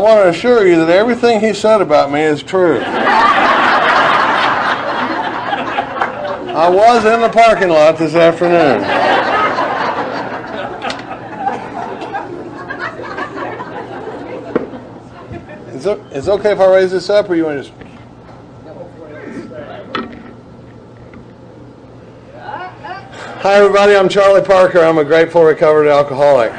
want to assure you that everything he said about me is true. I was in the parking lot this afternoon. Is it okay if I raise this up, or you want to just... Hi, everybody. I'm Charlie Parker. I'm a grateful, recovered alcoholic.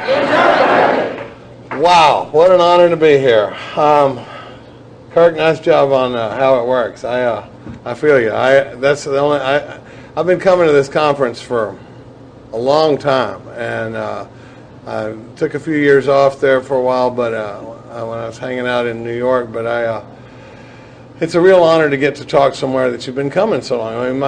Wow, what an honor to be here. Kirk, nice job on how it works. I feel you. That's the only. I've been coming to this conference for a long time, and I took a few years off there for a while, but when I was hanging out in New York, but it's a real honor to get to talk somewhere that you've been coming so long. I mean,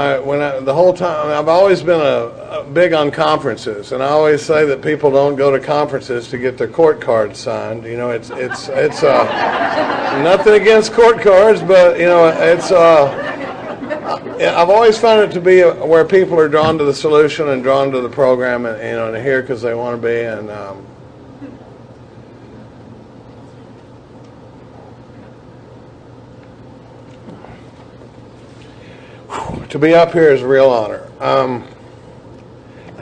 the whole time I've always been a big on conferences, and I always say that people don't go to conferences to get their court cards signed. You know, it's nothing against court cards, but you know, it's. I've always found it to be where people are drawn to the solution and drawn to the program, and you know, and here because they want to be and. To be up here is a real honor. I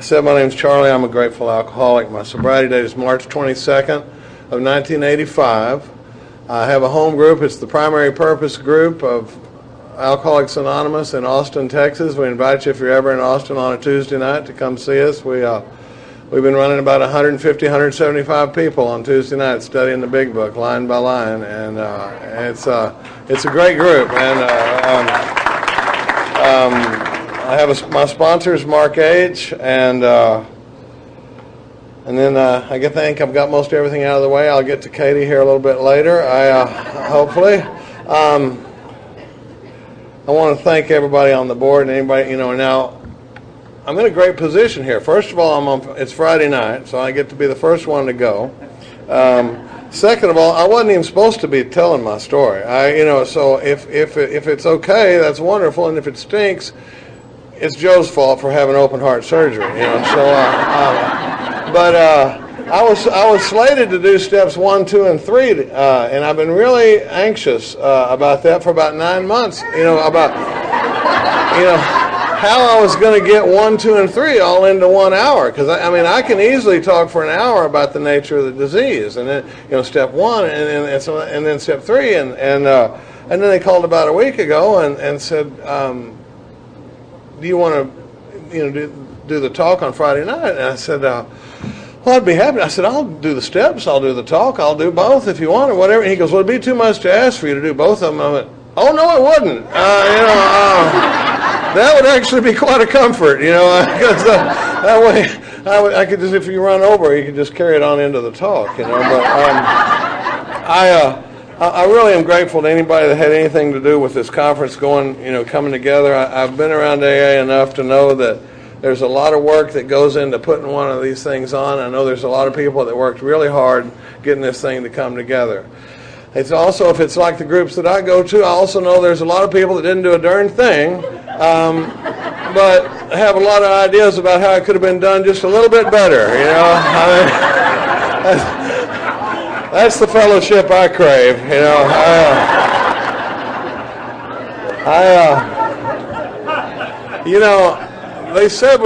said my name's Charlie. I'm a grateful alcoholic. My sobriety date is March 22nd of 1985. I have a home group. It's the primary purpose group of Alcoholics Anonymous in Austin, Texas. We invite you, if you're ever in Austin on a Tuesday night, to come see us. We've been running about 150, 175 people on Tuesday nights studying the Big Book line by line, and it's a great group. I have my sponsors, Mark H., and then I think I've got most everything out of the way. I'll get to Katie here a little bit later, hopefully. I want to thank everybody on the board and anybody, you know, now I'm in a great position here. First of all, it's Friday night, so I get to be the first one to go. Second of all, I wasn't even supposed to be telling my story. So if it's okay, that's wonderful, and if it stinks, it's Joe's fault for having open heart surgery. You know, so I was slated to do steps 1, 2, and 3, and I've been really anxious about that for about 9 months. You know, about how I was going to get 1, 2, and 3 all into 1 hour, because I can easily talk for an hour about the nature of the disease, and then step 1 and then step 3, and then they called about a week ago and said, do you want to do the talk on Friday night? And I said, well, I'd be happy. I said, I'll do the steps, I'll do the talk, I'll do both if you want, or whatever. And he goes, well, it'd be too much to ask for you to do both of them. I went, oh no, it wouldn't. That would actually be quite a comfort, because that way I could just, if you run over, you could just carry it on into the talk, But I really am grateful to anybody that had anything to do with this conference coming together. I've been around AA enough to know that there's a lot of work that goes into putting one of these things on. I know there's a lot of people that worked really hard getting this thing to come together. It's also, if it's like the groups that I go to, I also know there's a lot of people that didn't do a darn thing, but have a lot of ideas about how it could have been done just a little bit better, That's the fellowship I crave, They said,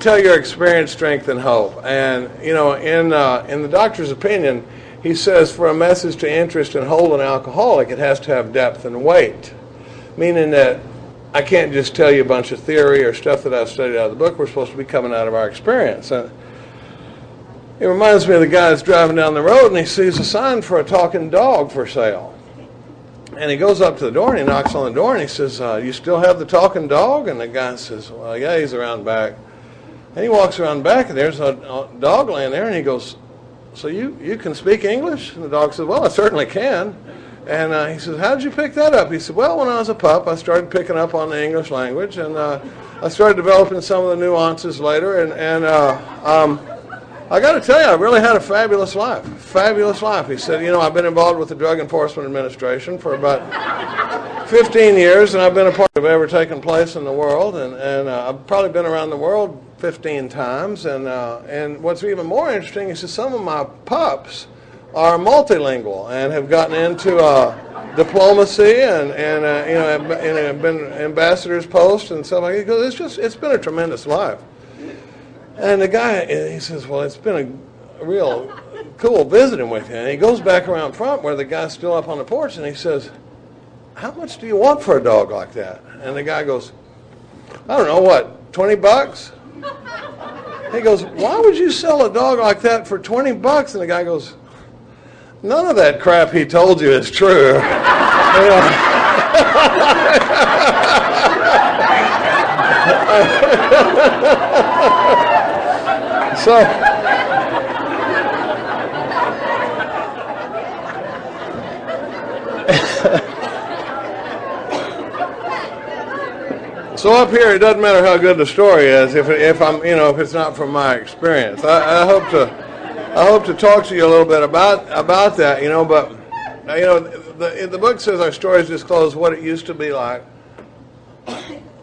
tell your experience, strength, and hope. And, in the doctor's opinion, he says for a message to interest and hold an alcoholic, it has to have depth and weight, meaning that I can't just tell you a bunch of theory or stuff that I've studied out of the book. We're supposed to be coming out of our experience. And it reminds me of the guy that's driving down the road and he sees a sign for a talking dog for sale. And he goes up to the door and he knocks on the door and he says, you still have the talking dog? And the guy says, well, yeah, he's around back. And he walks around back and there's a dog laying there and he goes, so you can speak English? And the dog says, well, I certainly can. And he says, how did you pick that up? He said, well, when I was a pup, I started picking up on the English language, and I started developing some of the nuances later, and I got to tell you, I really had a fabulous life. Fabulous life. He said, I've been involved with the Drug Enforcement Administration for about 15 years, and I've been a part of ever taken place in the world, and I've probably been around the world 15 times, and what's even more interesting is that some of my pups are multilingual and have gotten into diplomacy and have been ambassador's post and stuff like that. He goes, it's been a tremendous life. And the guy, he says, well, it's been a real cool visiting with you. And he goes back around front where the guy's still up on the porch, and he says, how much do you want for a dog like that? And the guy goes, I don't know, what, $20? He goes, why would you sell a dog like that for $20? And the guy goes, none of that crap he told you is true. So up here, it doesn't matter how good the story is if it's not from my experience. I hope to talk to you a little bit about that, but the book says our stories disclose what it used to be like,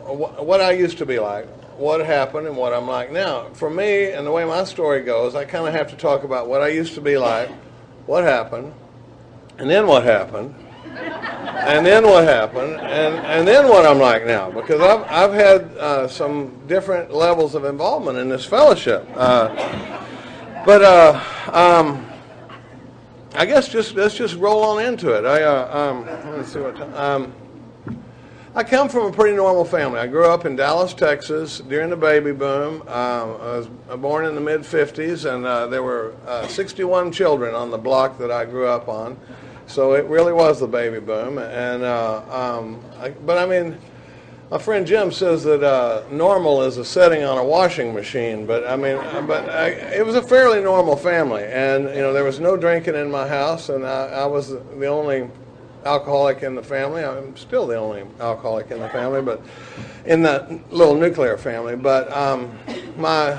what I used to be like, what happened, and what I'm like now. For me, and the way my story goes, I kind of have to talk about what I used to be like, what happened, and then what happened, and then what happened, and then what I'm like now, because I've had some different levels of involvement in this fellowship. I guess let's just roll on into it. Let's see what time. I come from a pretty normal family. I grew up in Dallas, Texas during the baby boom. I was born in the mid-'50s, and there were 61 children on the block that I grew up on. So it really was the baby boom. And my friend Jim says that normal is a setting on a washing machine. It was a fairly normal family, and there was no drinking in my house, and I was the only alcoholic in the family. I'm still the only alcoholic in the family, but in that little nuclear family. But my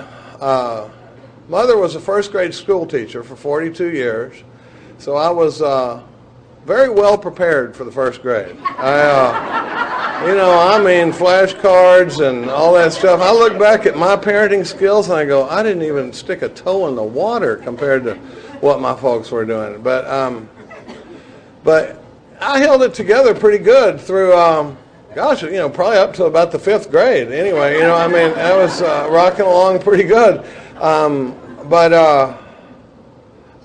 mother was a first grade school teacher for 42 years, so I was very well prepared for the first grade. Flashcards and all that stuff. I look back at my parenting skills and I go, I didn't even stick a toe in the water compared to what my folks were doing. But I held it together pretty good through, probably up to about the 5th grade. Anyway, I was rocking along pretty good.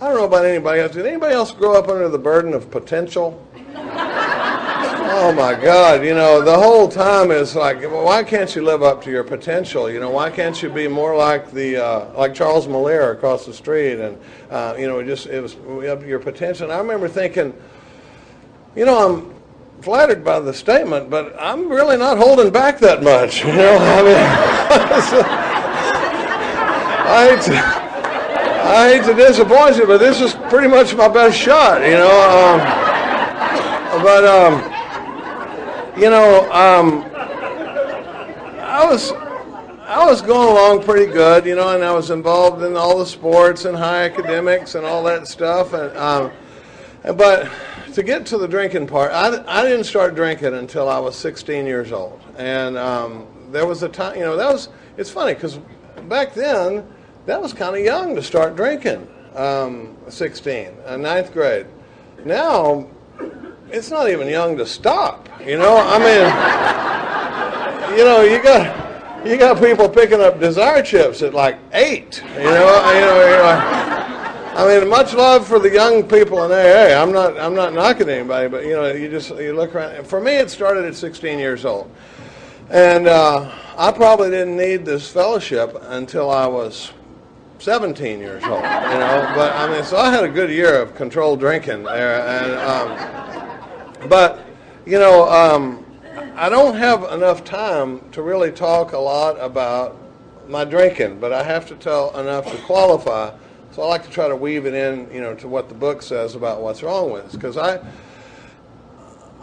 I don't know about anybody else. Did anybody else grow up under the burden of potential? Oh my God, the whole time is like, well, why can't you live up to your potential? Why can't you be more like like Charles Moliere across the street? And, it was up to your potential. And I remember thinking, I'm flattered by the statement, but I'm really not holding back that much. I hate to disappoint you, but this is pretty much my best shot, I was going along pretty good, and I was involved in all the sports and high academics and all that stuff. But to get to the drinking part, I didn't start drinking until I was 16 years old. And there was a time, it's funny because back then, that was kind of young to start drinking, 16, 9th grade. Now, it's not even young to stop, You got people picking up Desire chips at like 8, much love for the young people in AA. I'm not knocking anybody, but you look around. For me, it started at 16 years old, and I probably didn't need this fellowship until I was 17 years old. So I had a good year of controlled drinking there, and I don't have enough time to really talk a lot about my drinking, but I have to tell enough to qualify. So I like to try to weave it in, to what the book says about what's wrong with us. Because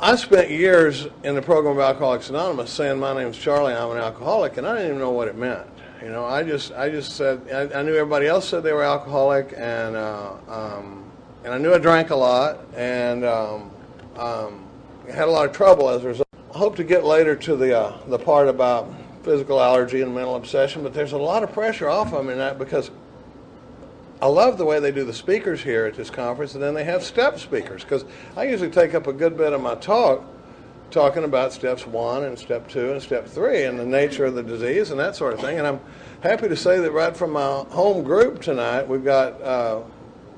I spent years in the program of Alcoholics Anonymous saying my name's Charlie, I'm an alcoholic, and I didn't even know what it meant. I just said, I knew everybody else said they were alcoholic, and I knew I drank a lot, and had a lot of trouble as a result. I hope to get later to the part about physical allergy and mental obsession, but there's a lot of pressure off of me in that because I love the way they do the speakers here at this conference, and then they have step speakers, because I usually take up a good bit of my talk talking about steps 1 and step 2 and step 3 and the nature of the disease and that sort of thing. And I'm happy to say that right from my home group tonight, we've got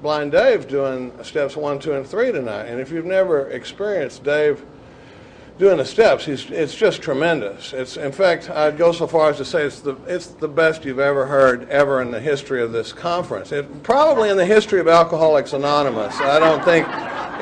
Blind Dave doing steps 1, 2, and 3 tonight. And if you've never experienced Dave doing the steps, it's just tremendous. In fact, I'd go so far as to say it's the best you've ever heard ever in the history of this conference. Probably in the history of Alcoholics Anonymous. I don't think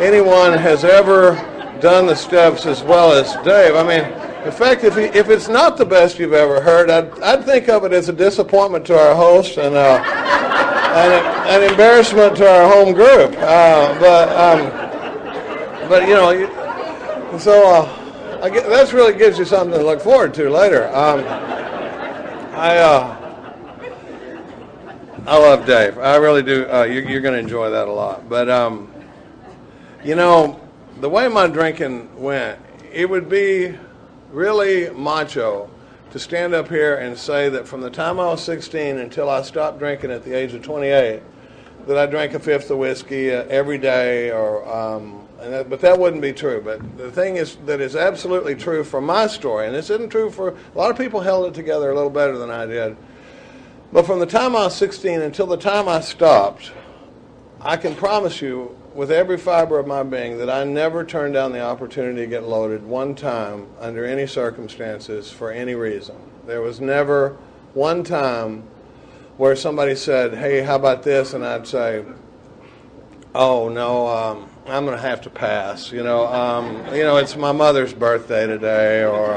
anyone has ever done the steps as well as Dave. I mean, in fact, if it's not the best you've ever heard, I'd think of it as a disappointment to our host and an embarrassment to our home group. But you know, so. That really gives you something to look forward to later. I love Dave. I really do. You're going to enjoy that a lot. But you know, the way my drinking went, it would be really macho to stand up here and say that from the time I was 16 until I stopped drinking at the age of 28, that I drank a fifth of whiskey every day, but that wouldn't be true. But the thing is that is absolutely true for my story, and this isn't true for a lot of people. Held it together a little better than I did. But from the time I was 16 until the time I stopped, I can promise you with every fiber of my being that I never turned down the opportunity to get loaded one time under any circumstances for any reason. There was never one time where somebody said, "Hey, how about this?" and I'd say, "Oh no, I'm going to have to pass. It's my mother's birthday today, or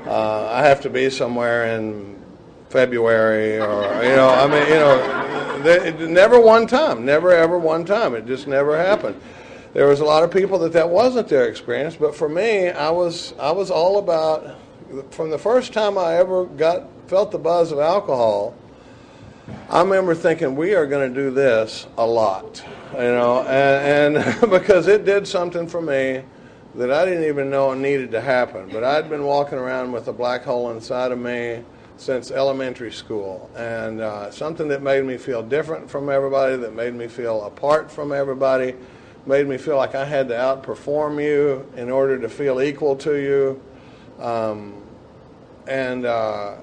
I have to be somewhere in February, or never one time, never ever one time. It just never happened." There was a lot of people that wasn't their experience, but for me, I was all about. From the first time I ever felt the buzz of alcohol, I remember thinking, we are going to do this a lot, and because it did something for me that I didn't even know needed to happen. But I'd been walking around with a black hole inside of me since elementary school, and something that made me feel different from everybody, that made me feel apart from everybody, made me feel like I had to outperform you in order to feel equal to you, and I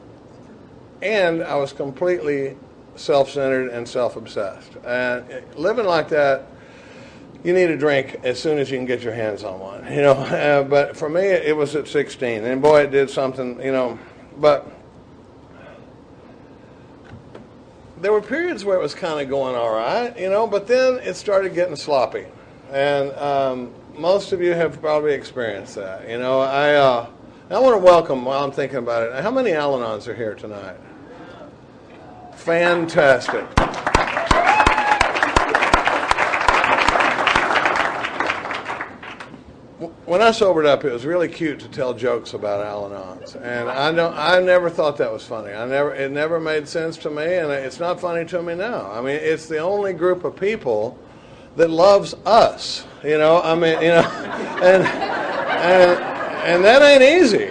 was completely self-centered and self-obsessed. And living like that, you need a drink as soon as you can get your hands on one, but for me, it was at 16, and boy, it did something, but there were periods where it was kind of going all right, but then it started getting sloppy, and most of you have probably experienced that. I want to welcome, while I'm thinking about it, how many Al-Anons are here tonight? Fantastic. When I sobered up, it was really cute to tell jokes about Al-Anons, and I never thought that was funny. It never made sense to me, and it's not funny to me now. I mean, it's the only group of people that loves us, and that ain't easy,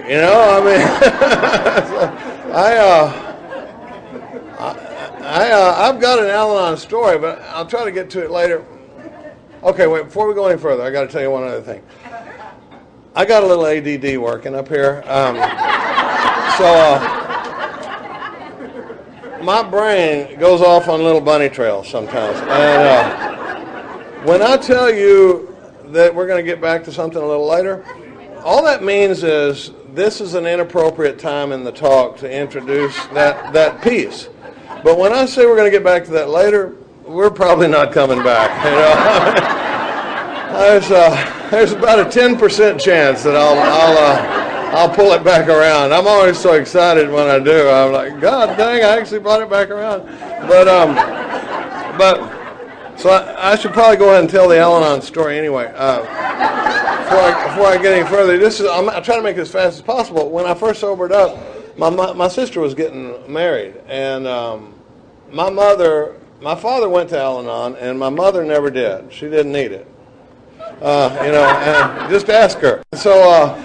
I've got an Al-Anon story, but I'll try to get to it later. Okay, wait, before we go any further, I got to tell you one other thing. I got a little ADD working up here. So my brain goes off on little bunny trails sometimes. And when I tell you that we're going to get back to something a little later, all that means is this is an inappropriate time in the talk to introduce that piece. But when I say we're going to get back to that later, we're probably not coming back. There's about a 10% chance that I'll pull it back around. I'm always so excited when I do. I'm like, God dang, I actually brought it back around. But so I should probably go ahead and tell the Al-Anon story anyway. Before I get any further, I'm trying to make it as fast as possible. When I first sobered up, my sister was getting married, and my father went to Al-Anon, and my mother never did. She didn't need it. And just ask her. So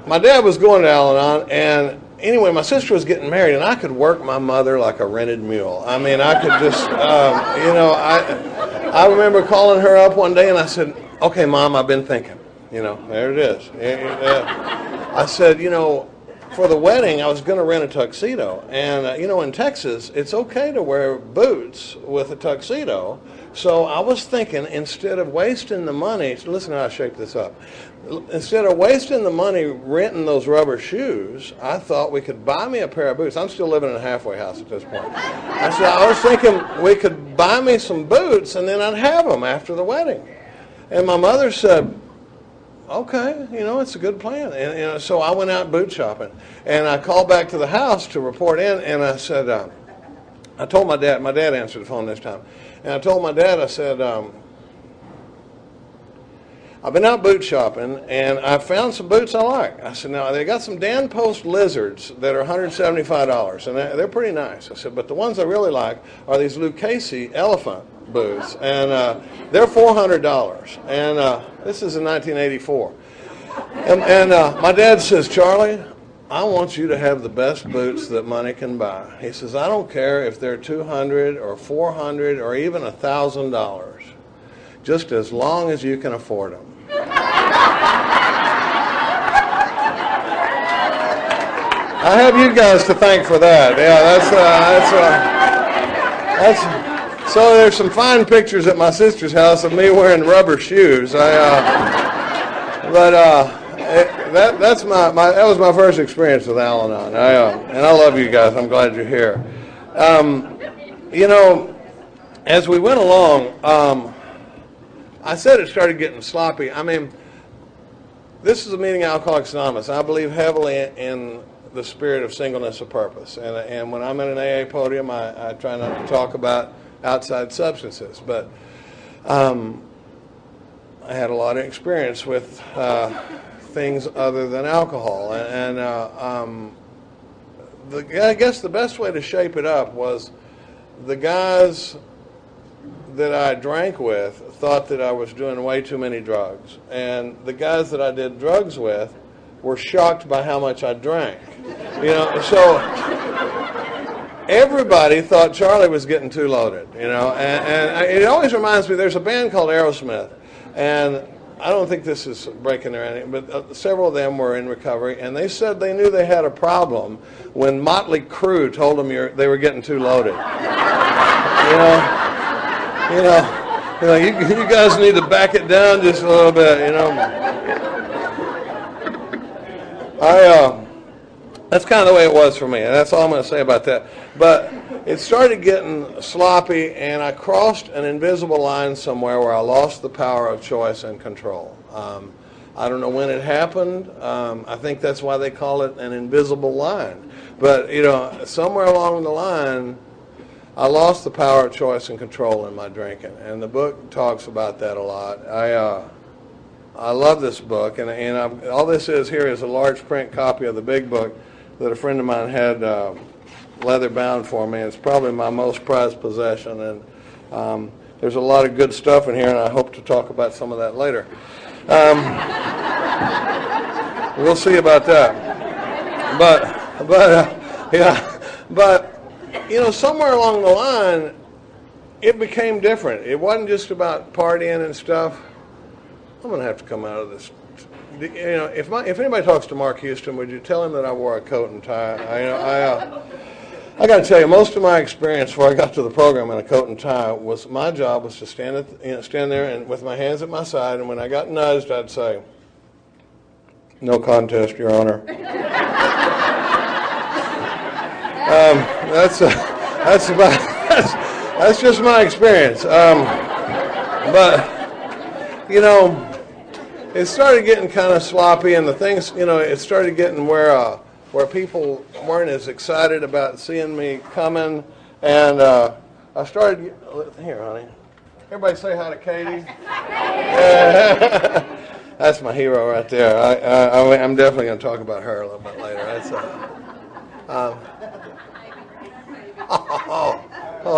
my dad was going to Al-Anon, and anyway, my sister was getting married, and I could work my mother like a rented mule. I mean, I could just, I remember calling her up one day, and I said, "Okay, Mom, I've been thinking." There it is. I said, for the wedding, I was going to rent a tuxedo. And, in Texas, it's okay to wear boots with a tuxedo. So I was thinking, instead of wasting the money, listen how I shaped this up. Instead of wasting the money renting those rubber shoes, I thought we could buy me a pair of boots. I'm still living in a halfway house at this point. I was thinking we could buy me some boots, and then I'd have them after the wedding. And my mother said, "Okay, it's a good plan." And so I went out boot shopping, and I called back to the house to report in, and I said, I told my dad answered the phone this time, and I told my dad, I said, "I've been out boot shopping, and I found some boots I like." I said, "Now, they got some Dan Post Lizards that are $175, and they're pretty nice." I said, "But the ones I really like are these Lucchese elephant boots, and they're $400, and this is in 1984. And my dad says, "Charlie, I want you to have the best boots that money can buy." He says, "I don't care if they're $200 or $400 or even $1,000, just as long as you can afford them." I have you guys to thank for that. Yeah, that's so there's some fine pictures at my sister's house of me wearing rubber shoes. That was my first experience with Al-Anon. And I love you guys. I'm glad you're here. As we went along, I said it started getting sloppy. I mean, this is a meeting of Alcoholics Anonymous. I believe heavily in the spirit of singleness of purpose. And when I'm at an AA podium, I try not to talk about outside substances. But I had a lot of experience with things other than alcohol. And I guess the best way to shape it up was the guys that I drank with thought that I was doing way too many drugs. And the guys that I did drugs with were shocked by how much I drank. So everybody thought Charlie was getting too loaded, and it always reminds me, there's a band called Aerosmith, and I don't think this is breaking their anything, but several of them were in recovery, and they said they knew they had a problem when Motley Crue told them they were getting too loaded. You guys need to back it down just a little bit, That's kind of the way it was for me, and that's all I'm going to say about that. But it started getting sloppy, and I crossed an invisible line somewhere where I lost the power of choice and control. I don't know when it happened. I think that's why they call it an invisible line. But, somewhere along the line, I lost the power of choice and control in my drinking, and the book talks about that a lot. I love this book, and all this is here is a large print copy of the big book that a friend of mine had leather bound for me. It's probably my most prized possession, and there's a lot of good stuff in here, and I hope to talk about some of that later. We'll see about that. But somewhere along the line, it became different. It wasn't just about partying and stuff. I'm going to have to come out of this. If anybody talks to Mark Houston, would you tell him that I wore a coat and tie? I got to tell you, most of my experience before I got to the program in a coat and tie was my job was to stand there and with my hands at my side, and when I got nudged, I'd say, "No contest, Your Honor." That's just my experience. But it started getting kind of sloppy, and the things, it started getting where people weren't as excited about seeing me coming, and I started, here, honey, everybody say hi to Katie. That's my hero right there. I'm definitely going to talk about her a little bit later.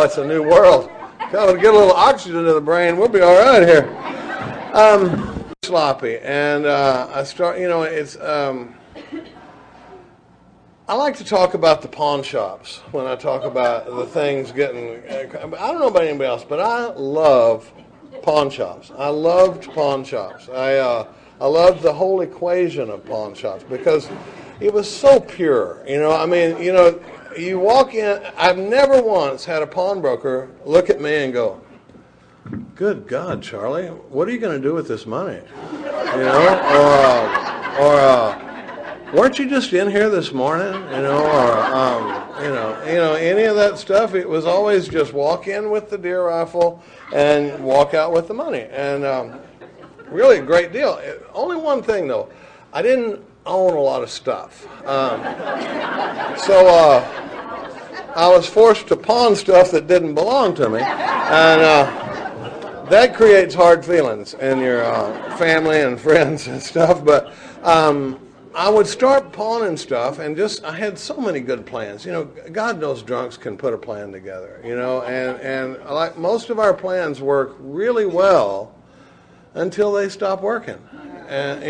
It's a new world. Come get a little oxygen to the brain. We'll be all right here. Sloppy, and I start. I like to talk about the pawn shops when I talk about the things getting. I don't know about anybody else, but I love pawn shops. I loved pawn shops. I loved the whole equation of pawn shops because it was so pure. I mean, you walk in. I've never once had a pawnbroker look at me and go, "Good God, Charlie, what are you going to do with this money?" Or weren't you just in here this morning? Any of that stuff. It was always just walk in with the deer rifle and walk out with the money. And really a great deal. Only one thing, though. I didn't own a lot of stuff. So I was forced to pawn stuff that didn't belong to me. And that creates hard feelings in your family and friends and stuff. But I would start pawning stuff, and I had so many good plans. God knows drunks can put a plan together, and like most of our plans work really well until they stop working. And,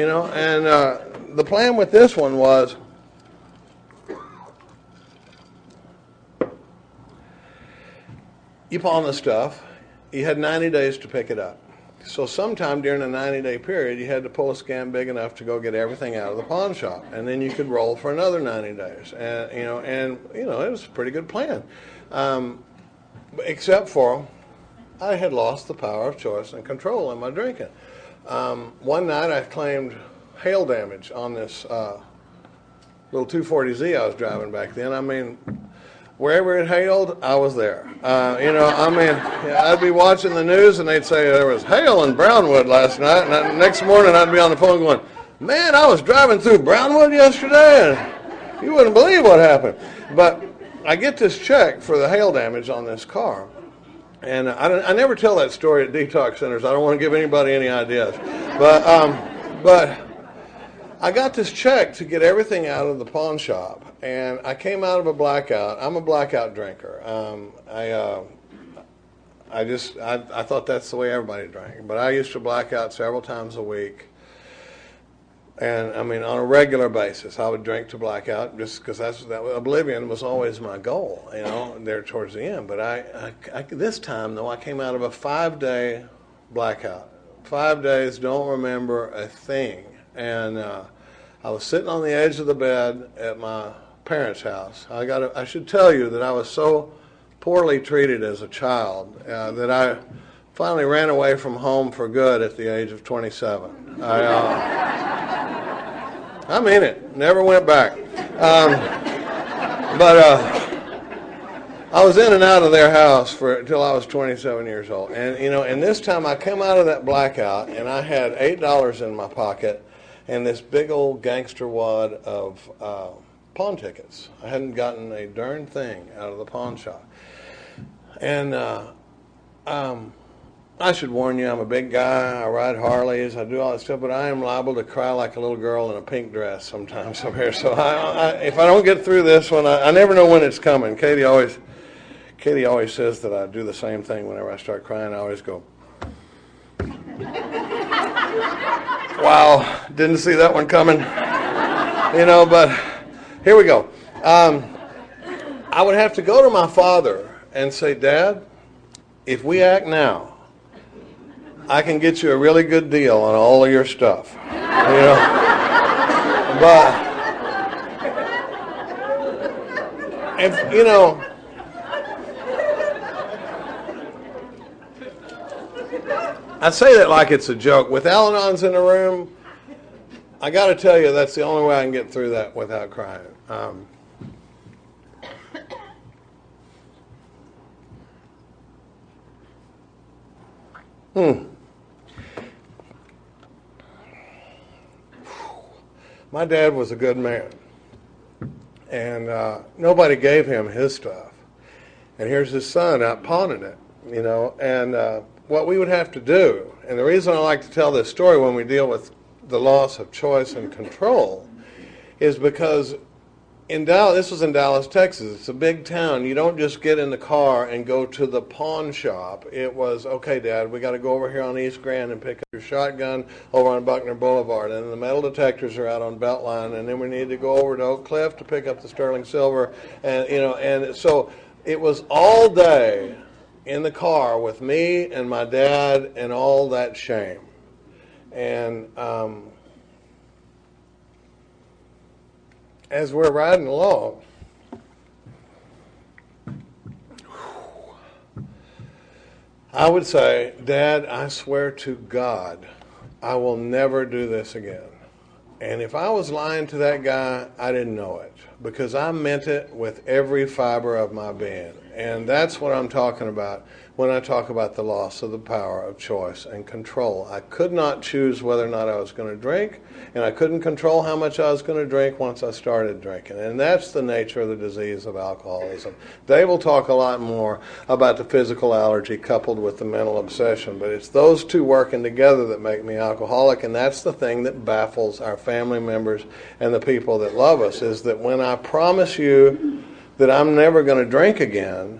the plan with this one was you pawn the stuff, you had 90 days to pick it up. So sometime during a 90-day period, you had to pull a scam big enough to go get everything out of the pawn shop, and then you could roll for another 90 days. And it was a pretty good plan, except for I had lost the power of choice and control in my drinking. One night, I claimed hail damage on this little 240Z I was driving back then. I mean, wherever it hailed, I was there. I'd be watching the news and they'd say there was hail in Brownwood last night, and the next morning I'd be on the phone going, "Man, I was driving through Brownwood yesterday, and you wouldn't believe what happened." But I get this check for the hail damage on this car, and I never tell that story at detox centers. I don't want to give anybody any ideas, but I got this check to get everything out of the pawn shop. And I came out of a blackout. I'm a blackout drinker. I thought that's the way everybody drank. But I used to black out several times a week. And I mean, on a regular basis, I would drink to blackout just because oblivion was always my goal, there towards the end. But this time, though, I came out of a 5-day blackout. 5 days, don't remember a thing. And I was sitting on the edge of the bed at my parents' house. I should tell you that I was so poorly treated as a child that I finally ran away from home for good at the age of 27. I mean it. Never went back. But I was in and out of their house until I was 27 years old. And this time I came out of that blackout and I had $8 in my pocket and this big old gangster wad of pawn tickets. I hadn't gotten a darn thing out of the pawn shop. And I should warn you, I'm a big guy, I ride Harleys, I do all that stuff, but I am liable to cry like a little girl in a pink dress sometimes up here. So if I don't get through this one, I never know when it's coming. Katie always says that I do the same thing whenever I start crying. I always go, "Wow, didn't see that one coming." But here we go. I would have to go to my father and say, "Dad, if we act now, I can get you a really good deal on all of your stuff." But if I say that like it's a joke. With Al-Anons in the room, I got to tell you that's the only way I can get through that without crying. My dad was a good man, and nobody gave him his stuff. And here's his son out pawning it, and what we would have to do, and the reason I like to tell this story when we deal with the loss of choice and control, is because in Dallas, this was in Dallas, Texas. It's a big town. You don't just get in the car and go to the pawn shop. It was, okay, Dad, we got to go over here on East Grand and pick up your shotgun over on Buckner Boulevard. And the metal detectors are out on Beltline. And then we need to go over to Oak Cliff to pick up the sterling silver. And, and so it was all day in the car with me and my dad and all that shame. And as we're riding along, I would say, Dad, I swear to God, I will never do this again. And if I was lying to that guy, I didn't know it, because I meant it with every fiber of my being. And that's what I'm talking about when I talk about the loss of the power of choice and control. I could not choose whether or not I was going to drink, and I couldn't control how much I was going to drink once I started drinking. And that's the nature of the disease of alcoholism. Dave will talk a lot more about the physical allergy coupled with the mental obsession, but it's those two working together that make me alcoholic, and that's the thing that baffles our family members and the people that love us, is that when I promise you that I'm never going to drink again,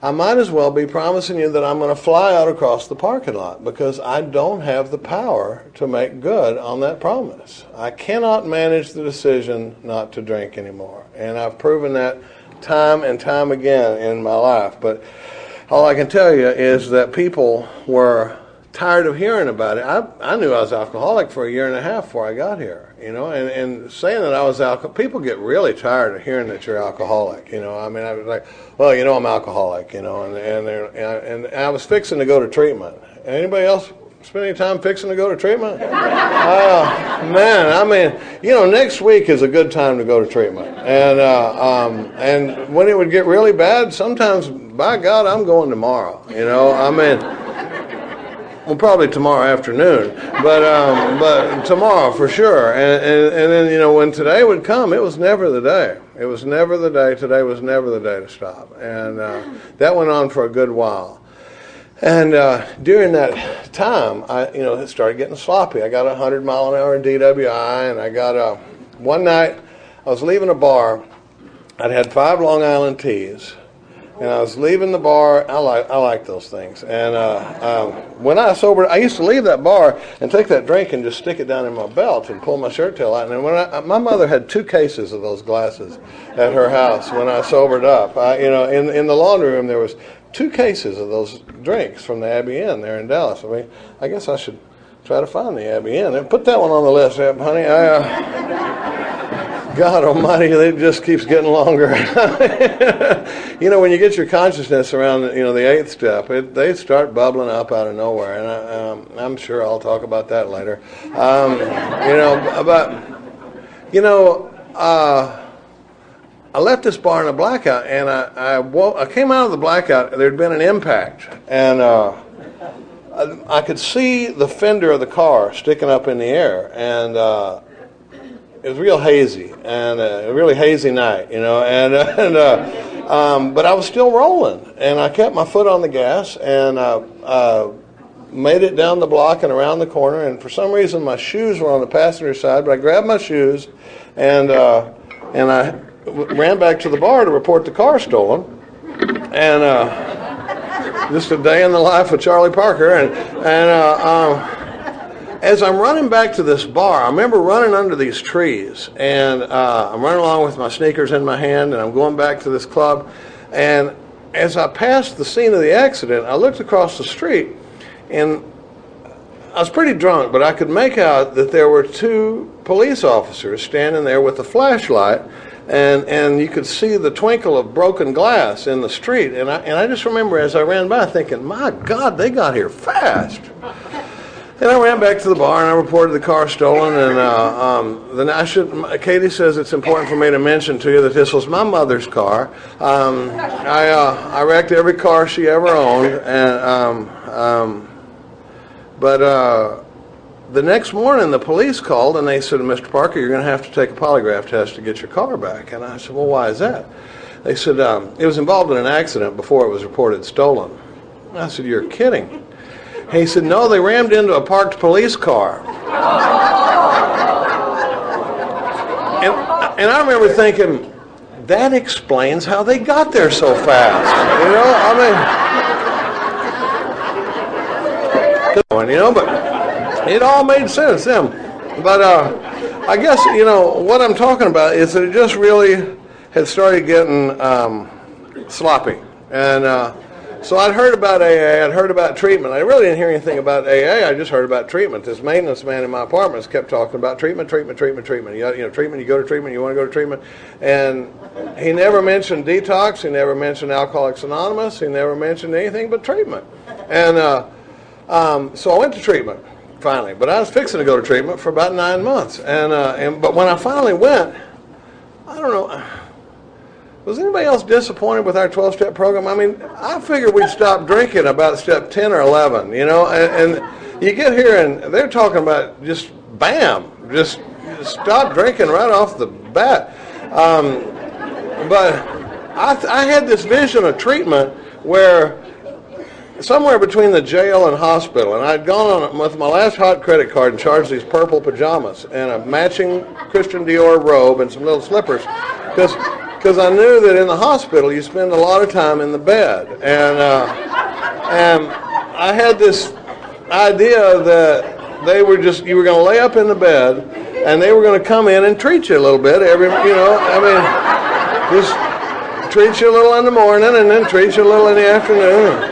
I might as well be promising you that I'm going to fly out across the parking lot, because I don't have the power to make good on that promise. I cannot manage the decision not to drink anymore. And I've proven that time and time again in my life. But all I can tell you is that people were tired of hearing about it. I knew I was alcoholic for a year and a half before I got here, and saying that I was alcoholic, people get really tired of hearing that you're alcoholic, I mean, I was like, well, I'm alcoholic, and I was fixing to go to treatment. Anybody else spend any time fixing to go to treatment? Man, I mean, next week is a good time to go to treatment. And when it would get really bad, sometimes, by God, I'm going tomorrow, I mean, well, probably tomorrow afternoon, but tomorrow for sure. And then, when today would come, it was never the day. It was never the day. Today was never the day to stop. And that went on for a good while. And during that time, it started getting sloppy. I got 100-mile-an-hour DWI, and I got one night, I was leaving a bar. I'd had 5 Long Island teas. And I was leaving the bar. I like those things. And when I sobered, I used to leave that bar and take that drink and just stick it down in my belt and pull my shirt tail out. And when my mother had 2 cases of those glasses at her house when I sobered up. In the laundry room there was 2 cases of those drinks from the Abbey Inn there in Dallas. I mean, I guess I should try to find the Abbey Inn and put that one on the list, honey. God almighty, it just keeps getting longer. When you get your consciousness around, the 8th step, they start bubbling up out of nowhere. And I'm sure I'll talk about that later. I left this bar in a blackout, and I came out of the blackout. There'd been an impact, and I could see the fender of the car sticking up in the air, and it was real hazy, and a really hazy night, but I was still rolling, and I kept my foot on the gas, and made it down the block and around the corner, and for some reason my shoes were on the passenger side, but I grabbed my shoes, and I ran back to the bar to report the car stolen, and just a day in the life of Charlie Parker, and as I'm running back to this bar, I remember running under these trees, and I'm running along with my sneakers in my hand, and I'm going back to this club. And as I passed the scene of the accident, I looked across the street, and I was pretty drunk, but I could make out that there were 2 police officers standing there with a flashlight, and you could see the twinkle of broken glass in the street. And I just remember as I ran by thinking, my God, they got here fast. And I ran back to the bar and I reported the car stolen. And then Katie says it's important for me to mention to you that this was my mother's car. I wrecked every car she ever owned. But the next morning the police called and they said, Mr. Parker, you're going to have to take a polygraph test to get your car back. And I said, well, why is that? They said it was involved in an accident before it was reported stolen. And I said, you're kidding. He said, no, they rammed into a parked police car. And I remember thinking, that explains how they got there so fast. But it all made sense then. But I guess, what I'm talking about is that it just really had started getting sloppy. And so I'd heard about AA, I'd heard about treatment. I really didn't hear anything about AA, I just heard about treatment. This maintenance man in my apartment kept talking about treatment. Treatment, you go to treatment, you want to go to treatment. And he never mentioned detox, he never mentioned Alcoholics Anonymous, he never mentioned anything but treatment. And so I went to treatment, finally. But I was fixing to go to treatment for about 9 months. But when I finally went, I don't know, was anybody else disappointed with our 12-step program? I mean, I figured we'd stop drinking about step 10 or 11, and you get here and they're talking about just bam, just stop drinking right off the bat. But I had this vision of treatment where somewhere between the jail and hospital, and I'd gone on with my last hot credit card and charged these purple pajamas and a matching Christian Dior robe and some little slippers, because I knew that in the hospital you spend a lot of time in the bed, and I had this idea that you were going to lay up in the bed and they were going to come in and treat you a little bit just treat you a little in the morning and then treat you a little in the afternoon.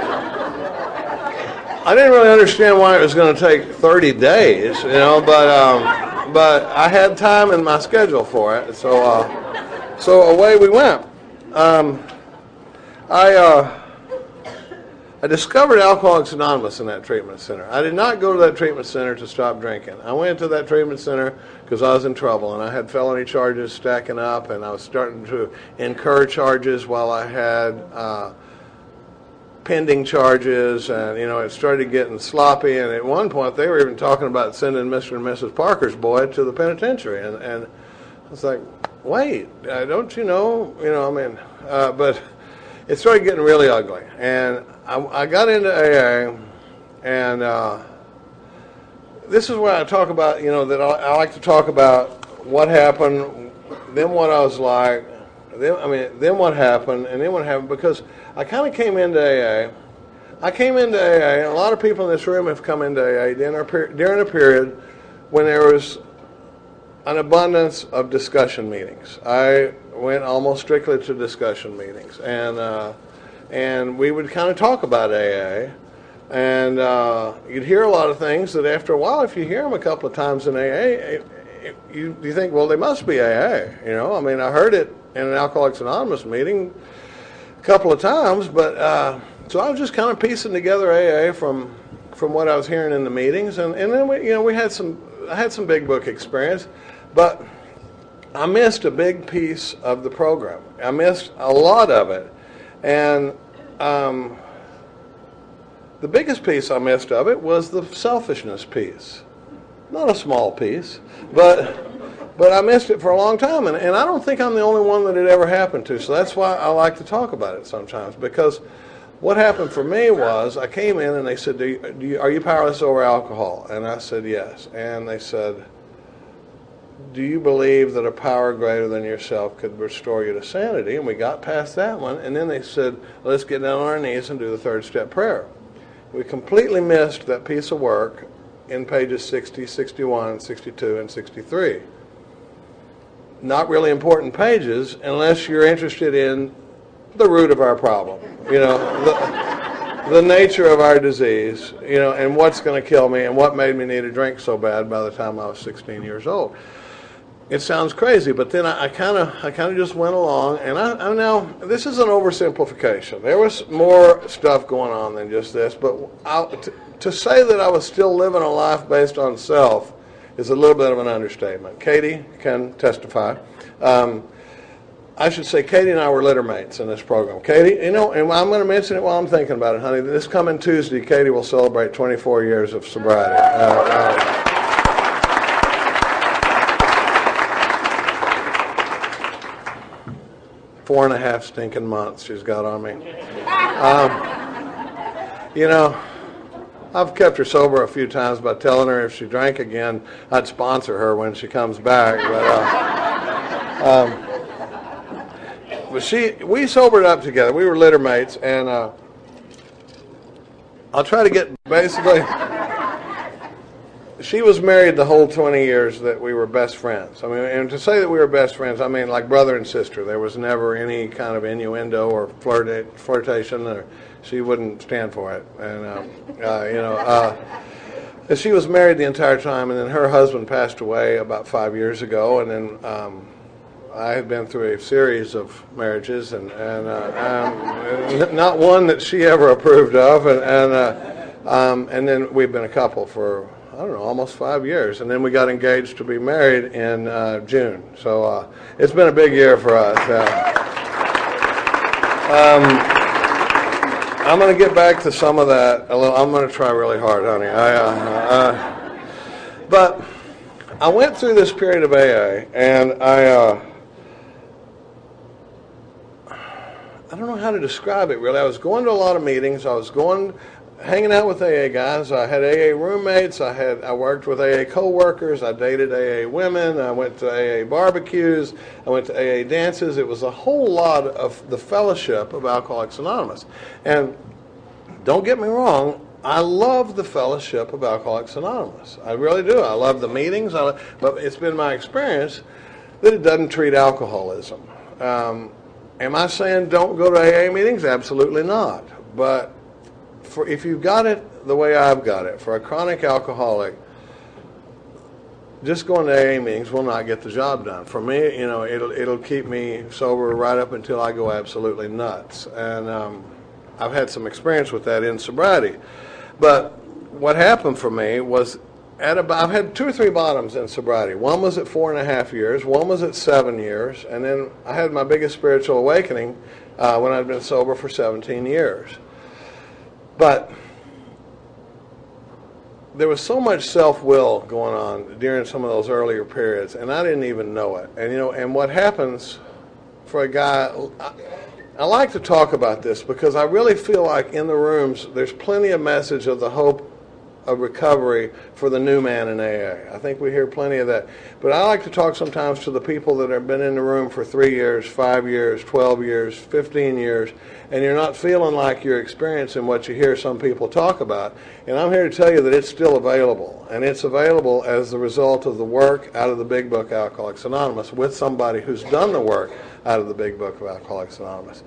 I didn't really understand why it was going to take 30 days, but I had time in my schedule for it, so away we went. I discovered Alcoholics Anonymous in that treatment center. I did not go to that treatment center to stop drinking. I went to that treatment center because I was in trouble, and I had felony charges stacking up, and I was starting to incur charges while I had pending charges, and it started getting sloppy, and at one point they were even talking about sending Mr. and Mrs. Parker's boy to the penitentiary, and I was like, wait, don't you know, but it started getting really ugly, and I got into AA, and this is where I talk about, that I like to talk about what happened, then what I was like, then what happened, and then what happened, because I kind of came into AA. I came into AA, and a lot of people in this room have come into AA during a period when there was an abundance of discussion meetings. I went almost strictly to discussion meetings, and we would kind of talk about AA, and you'd hear a lot of things that after a while, if you hear them a couple of times in AA, you think, well, they must be AA. I heard it in an Alcoholics Anonymous meeting a couple of times, but so I was just kind of piecing together AA from what I was hearing in the meetings, and then I had some big book experience, but I missed a big piece of the program. I missed a lot of it, and the biggest piece I missed of it was the selfishness piece. Not a small piece, but I missed it for a long time, and I don't think I'm the only one that it ever happened to, so that's why I like to talk about it sometimes, because what happened for me was I came in and they said, are you powerless over alcohol? And I said, yes. And they said, do you believe that a power greater than yourself could restore you to sanity? And we got past that one, and then they said, let's get down on our knees and do the third step prayer. We completely missed that piece of work in pages 60, 61, 62, and 63. Not really important pages unless you're interested in the root of our problem, the nature of our disease, and what's going to kill me and what made me need a drink so bad by the time I was 16 years old. It sounds crazy, but then I kind of just went along, and I'm now, this is an oversimplification. There was more stuff going on than just this, but to say that I was still living a life based on self is a little bit of an understatement. Katie can testify. I should say Katie and I were litter mates in this program. Katie, and I'm going to mention it while I'm thinking about it, honey. This coming Tuesday, Katie will celebrate 24 years of sobriety. 4.5 stinking months she's got on me. I've kept her sober a few times by telling her if she drank again, I'd sponsor her when she comes back. But But we sobered up together. We were litter mates, and I'll try to get basically. She was married the whole 20 years that we were best friends. I mean, and to say that we were best friends, I mean like brother and sister. There was never any kind of innuendo or flirtation, or she wouldn't stand for it. And and she was married the entire time, and then her husband passed away about 5 years ago, and then I had been through a series of marriages, and not one that she ever approved of, and then we've been a couple for, I don't know, almost 5 years, and then we got engaged to be married in June. So it's been a big year for us. I'm going to get back to some of that a little. I'm going to try really hard, honey. But I went through this period of AA, and I don't know how to describe it really. I was going to a lot of meetings. I was hanging out with AA guys. I had AA roommates. I worked with AA co-workers. I dated AA women. I went to AA barbecues. I went to AA dances. It was a whole lot of the fellowship of Alcoholics Anonymous. And don't get me wrong, I love the fellowship of Alcoholics Anonymous. I really do. I love the meetings. But it's been my experience that it doesn't treat alcoholism. Am I saying don't go to AA meetings? Absolutely not. But if you've got it the way I've got it, for a chronic alcoholic, just going to AA meetings will not get the job done. For me, it'll keep me sober right up until I go absolutely nuts. And I've had some experience with that in sobriety. But what happened for me was I've had 2 or 3 bottoms in sobriety. One was at 4.5 years, one was at 7 years, and then I had my biggest spiritual awakening when I'd been sober for 17 years. But there was so much self-will going on during some of those earlier periods, and I didn't even know it. And and what happens for a guy, I like to talk about this because I really feel like in the rooms there's plenty of message of the hope of recovery for the new man in AA. I think we hear plenty of that. But I like to talk sometimes to the people that have been in the room for 3 years, 5 years, 12 years, 15 years, and you're not feeling like you're experiencing what you hear some people talk about. And I'm here to tell you that it's still available. And it's available as the result of the work out of the Big Book Alcoholics Anonymous with somebody who's done the work out of the Big Book of Alcoholics Anonymous.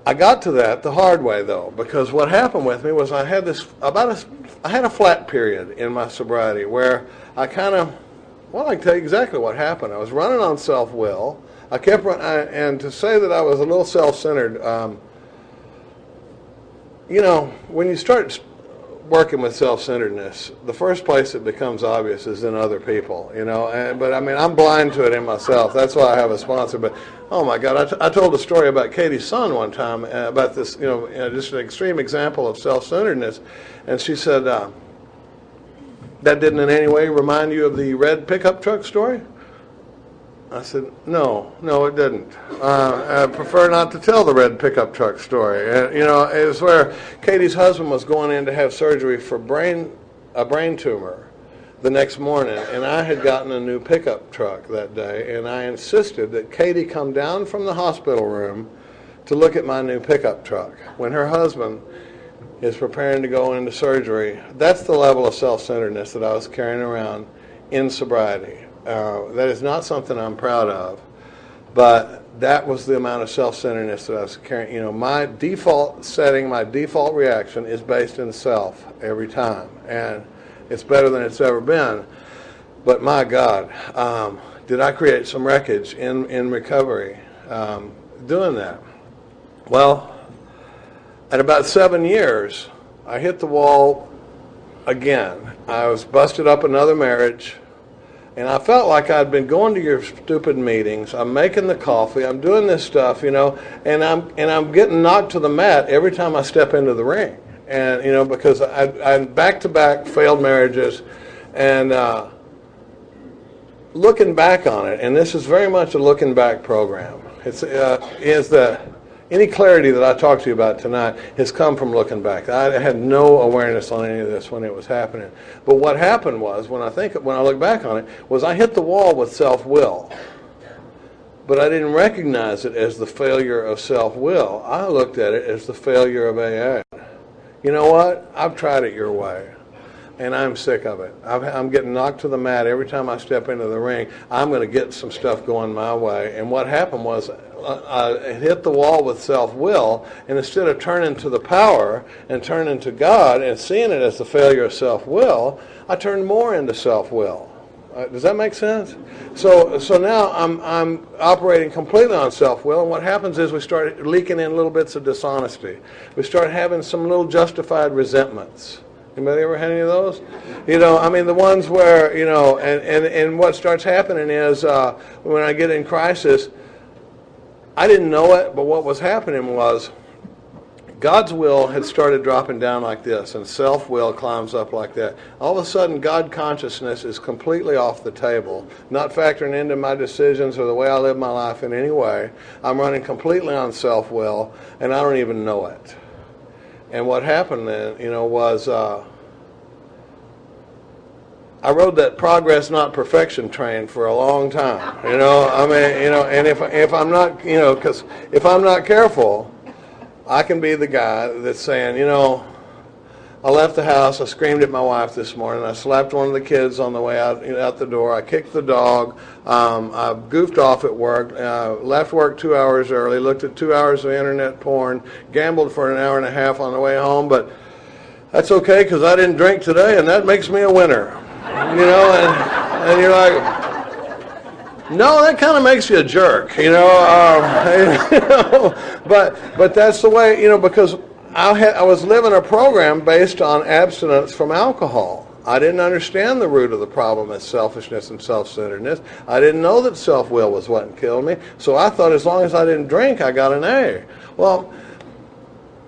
I got to that the hard way, though, because what happened with me was I had a flat period in my sobriety where I kind of, I can tell you exactly what happened. I was running on self-will. I kept running, and to say that I was a little self-centered, when you start working with self-centeredness, the first place it becomes obvious is in other people, but I mean, I'm blind to it in myself. That's why I have a sponsor. But oh my God, I told a story about Katie's son one time about this, just an extreme example of self-centeredness, and she said, that didn't in any way remind you of the red pickup truck story? I said, no, it didn't. I prefer not to tell the red pickup truck story. It was where Katie's husband was going in to have surgery for a brain tumor the next morning, and I had gotten a new pickup truck that day, and I insisted that Katie come down from the hospital room to look at my new pickup truck when her husband is preparing to go into surgery. That's the level of self-centeredness that I was carrying around in sobriety. That is not something I'm proud of, but that was the amount of self-centeredness that I was carrying. My default setting, my default reaction is based in self every time, and it's better than it's ever been. But my God, did I create some wreckage in recovery doing that? Well, at about 7 years, I hit the wall again. I was busted up another marriage. And I felt like I'd been going to your stupid meetings. I'm making the coffee. I'm doing this stuff, and I'm getting knocked to the mat every time I step into the ring. And because I back-to-back failed marriages, and looking back on it, and this is very much a looking back program. Any clarity that I talked to you about tonight has come from looking back. I had no awareness on any of this when it was happening. But what happened was, when I look back on it, was I hit the wall with self-will. But I didn't recognize it as the failure of self-will. I looked at it as the failure of AA. You know what? I've tried it your way, and I'm sick of it. I'm getting knocked to the mat every time I step into the ring. I'm going to get some stuff going my way. And what happened was I hit the wall with self-will, and instead of turning to the power and turning to God and seeing it as the failure of self-will, I turned more into self-will. Does that make sense? So now I'm operating completely on self-will, and what happens is we start leaking in little bits of dishonesty. We start having some little justified resentments. Anybody ever had any of those? The ones where, and what starts happening is when I get in crisis, I didn't know it, but what was happening was God's will had started dropping down like this, and self-will climbs up like that. All of a sudden, God consciousness is completely off the table, not factoring into my decisions or the way I live my life in any way. I'm running completely on self-will, and I don't even know it. And what happened then, was I rode that progress, not perfection train for a long time. And if I'm not, because if I'm not careful, I can be the guy that's saying, I left the house, I screamed at my wife this morning, I slapped one of the kids on the way out the door, I kicked the dog, I goofed off at work, left work 2 hours early, looked at 2 hours of internet porn, gambled for an hour and a half on the way home, but that's okay because I didn't drink today and that makes me a winner. And you're like, no, that kind of makes you a jerk, but that's the way, because I was living a program based on abstinence from alcohol. I didn't understand the root of the problem as selfishness and self-centeredness. I didn't know that self-will was what killed me, so I thought as long as I didn't drink, I got an A. Well,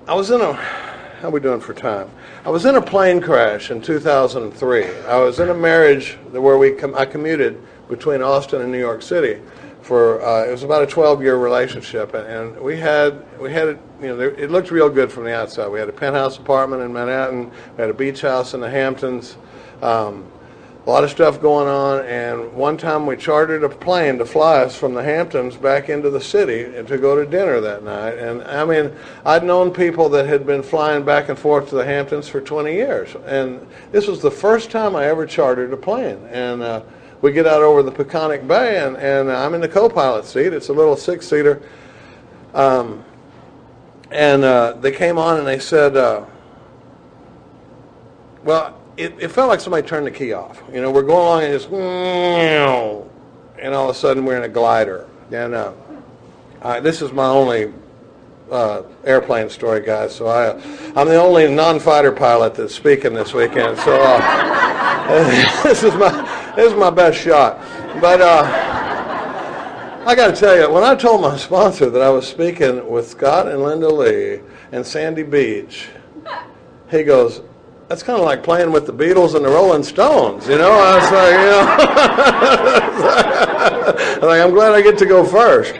how are we doing for time? I was in a plane crash in 2003. I was in a marriage where I commuted between Austin and New York City for it was about a 12-year relationship, and we had it looked real good from the outside. We had a penthouse apartment in Manhattan, we had a beach house in the Hamptons, a lot of stuff going on, and one time we chartered a plane to fly us from the Hamptons back into the city and to go to dinner that night. And I'd known people that had been flying back and forth to the Hamptons for 20 years, and this was the first time I ever chartered a plane. And we get out over the Peconic Bay, and I'm in the co-pilot seat. It's a little six-seater. They came on and they said, it felt like somebody turned the key off. We're going along and just, and all of a sudden we're in a glider. And this is my only airplane story, guys. So I'm the only non-fighter pilot that's speaking this weekend. So this is my best shot. But I got to tell you, when I told my sponsor that I was speaking with Scott and Linda Lee and Sandy Beach, he goes, "That's kind of like playing with the Beatles and the Rolling Stones, I was like, I'm glad I get to go first.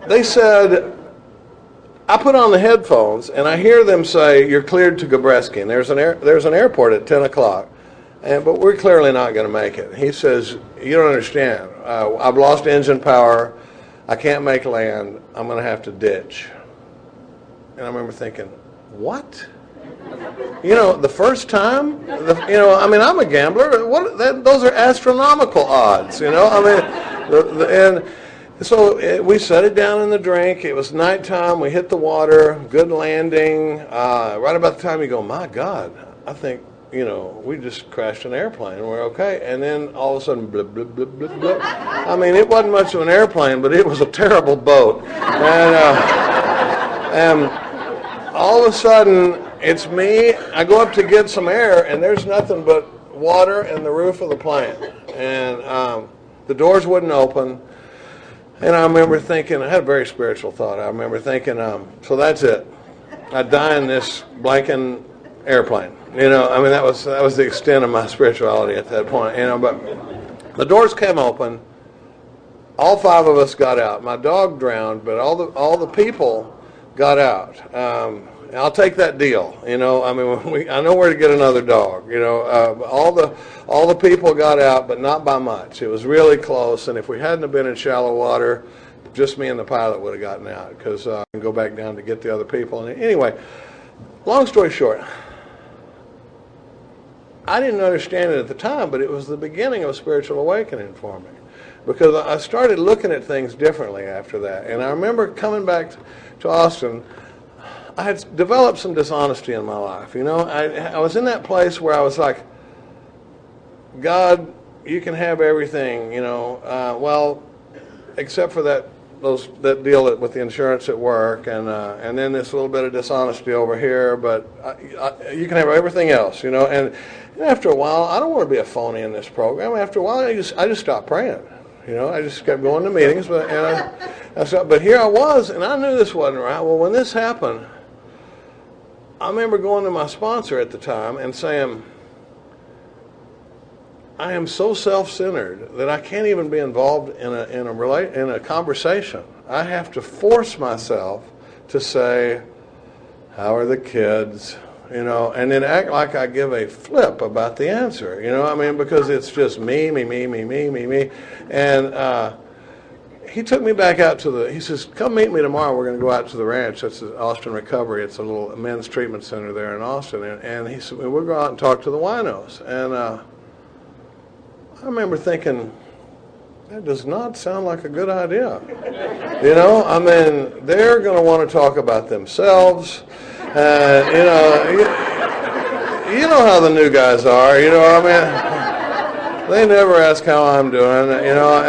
They said, I put on the headphones and I hear them say, "You're cleared to Gabreski, and there's an airport at 10 o'clock, but we're clearly not going to make it." He says, "You don't understand. I've lost engine power. I can't make land. I'm going to have to ditch." And I remember thinking, what? The first time, I'm a gambler. Those are astronomical odds, and so we set it down in the drink. It was nighttime. We hit the water, good landing. Right about the time you go, my God, I think, we just crashed an airplane. We're okay. And then all of a sudden, blip, blip, blip, blip, blip. It wasn't much of an airplane, but it was a terrible boat. And all of a sudden, it's me. I go up to get some air, and there's nothing but water and the roof of the plane. And the doors wouldn't open. And I remember thinking, I had a very spiritual thought. I remember thinking, so that's it. I die in this blanking airplane. That was the extent of my spirituality at that point. But the doors came open. All five of us got out. My dog drowned, but all the people got out. I'll take that deal. You know, I mean, I know where to get another dog. You know, all the people got out, but not by much. It was really close, and if we hadn't have been in shallow water, just me and the pilot would have gotten out, because I can go back down to get the other people. And anyway, long story short, I didn't understand it at the time, but it was the beginning of a spiritual awakening for me, because I started looking at things differently after that. And I remember coming back to Austin. I had developed some dishonesty in my life. You know, I was in that place where I was like, God, you can have everything, you know, well, except for that deal with the insurance at work, and then this little bit of dishonesty over here, but you can have everything else, you know. And after a while, I don't want to be a phony in this program. After a while, I just stopped praying. You know, I just kept going to meetings, but here I was, and I knew this wasn't right. Well, when this happened, I remember going to my sponsor at the time and saying, I am so self-centered that I can't even be involved in a conversation. I have to force myself to say, how are the kids? You know, and then act like I give a flip about the answer. You know, I mean, because it's just me. And he took me back out he says, come meet me tomorrow. We're going to go out to the ranch. That's Austin Recovery. It's a little men's treatment center there in Austin. And he said, we'll go out and talk to the winos. And I remember thinking, that does not sound like a good idea. You know, I mean, they're going to want to talk about themselves. You know how the new guys are. You know, I mean, they never ask how I'm doing. You know,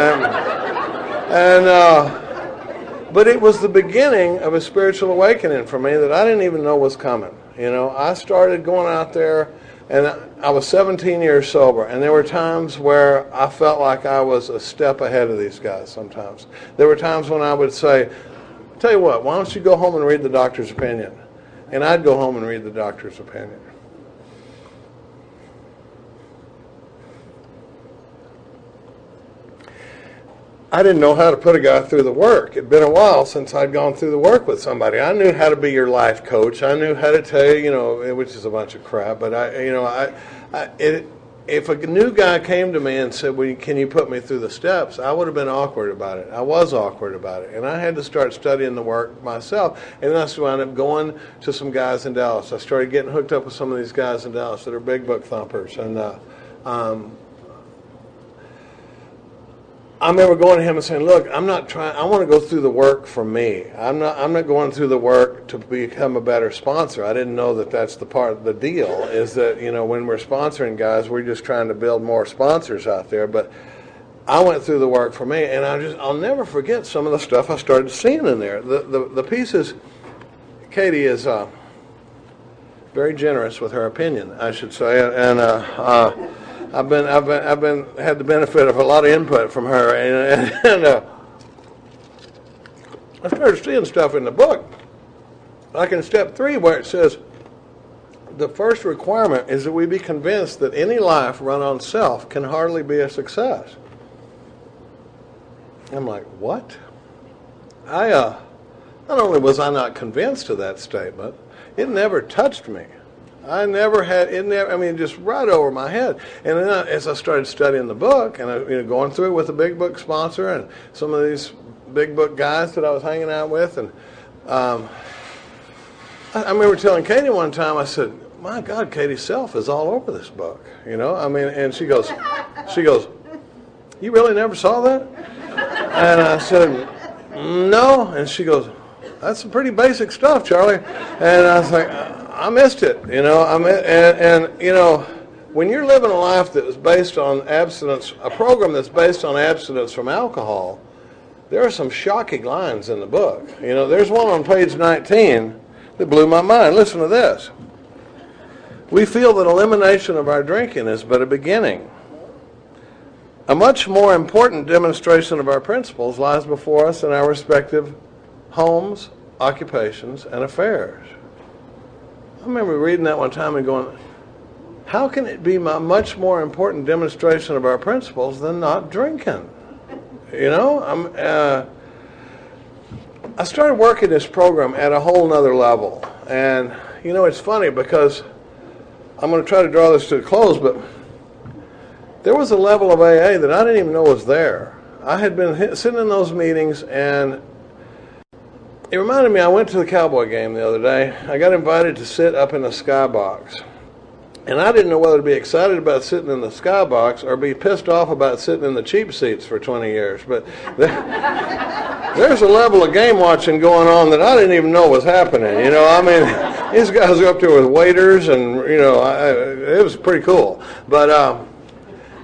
but it was the beginning of a spiritual awakening for me that I didn't even know was coming. You know, I started going out there, and I was 17 years sober, and there were times where I felt like I was a step ahead of these guys sometimes. There were times when I would say, tell you what, why don't you go home and read the doctor's opinion? And I'd go home and read the doctor's opinion. I didn't know how to put a guy through the work. It'd been a while since I'd gone through the work with somebody. I knew how to be your life coach. I knew how to tell you, you know, which is a bunch of crap. But if a new guy came to me and said, well, can you put me through the steps, I would have been awkward about it. I was awkward about it. And I had to start studying the work myself. And that's why I wound up going to some guys in Dallas. I started getting hooked up with some of these guys in Dallas that are big book thumpers. And I remember going to him and saying, look, I want to go through the work for me. I'm not going through the work to become a better sponsor. I didn't know that that's the part of the deal, is that, you know, when we're sponsoring guys, we're just trying to build more sponsors out there. But I went through the work for me, and I'll never forget some of the stuff I started seeing in there. The pieces, Katie is very generous with her opinion, I should say, and I've had the benefit of a lot of input from her, and I started seeing stuff in the book, like in step 3, where it says the first requirement is that we be convinced that any life run on self can hardly be a success. I'm like, what? Not only was I not convinced of that statement, it never touched me. I never had it. I mean, just right over my head. And then as I started studying the book, and going through it with a big book sponsor and some of these big book guys that I was hanging out with, and I remember telling Katie one time, I said, "My God, Katie's self is all over this book." You know, I mean, and she goes, "You really never saw that?" And I said, "No." And she goes, "That's some pretty basic stuff, Charlie." And I was like, I missed it, you know. And you know, when you're living a life that is based on abstinence, a program that's based on abstinence from alcohol, there are some shocking lines in the book. You know, there's one on page 19 that blew my mind. Listen to this. We feel that elimination of our drinking is but a beginning. A much more important demonstration of our principles lies before us in our respective homes, occupations, and affairs. I remember reading that one time and going, how can it be a much more important demonstration of our principles than not drinking? You know, I started working this program at a whole nother level. And, it's funny because I'm going to try to draw this to a close, but there was a level of AA that I didn't even know was there. I had been sitting in those meetings, and it reminded me, I went to the Cowboy game the other day. I got invited to sit up in the skybox. And I didn't know whether to be excited about sitting in the skybox or be pissed off about sitting in the cheap seats for 20 years. But there's a level of game watching going on that I didn't even know was happening. These guys are up there with waiters, and, it was pretty cool. But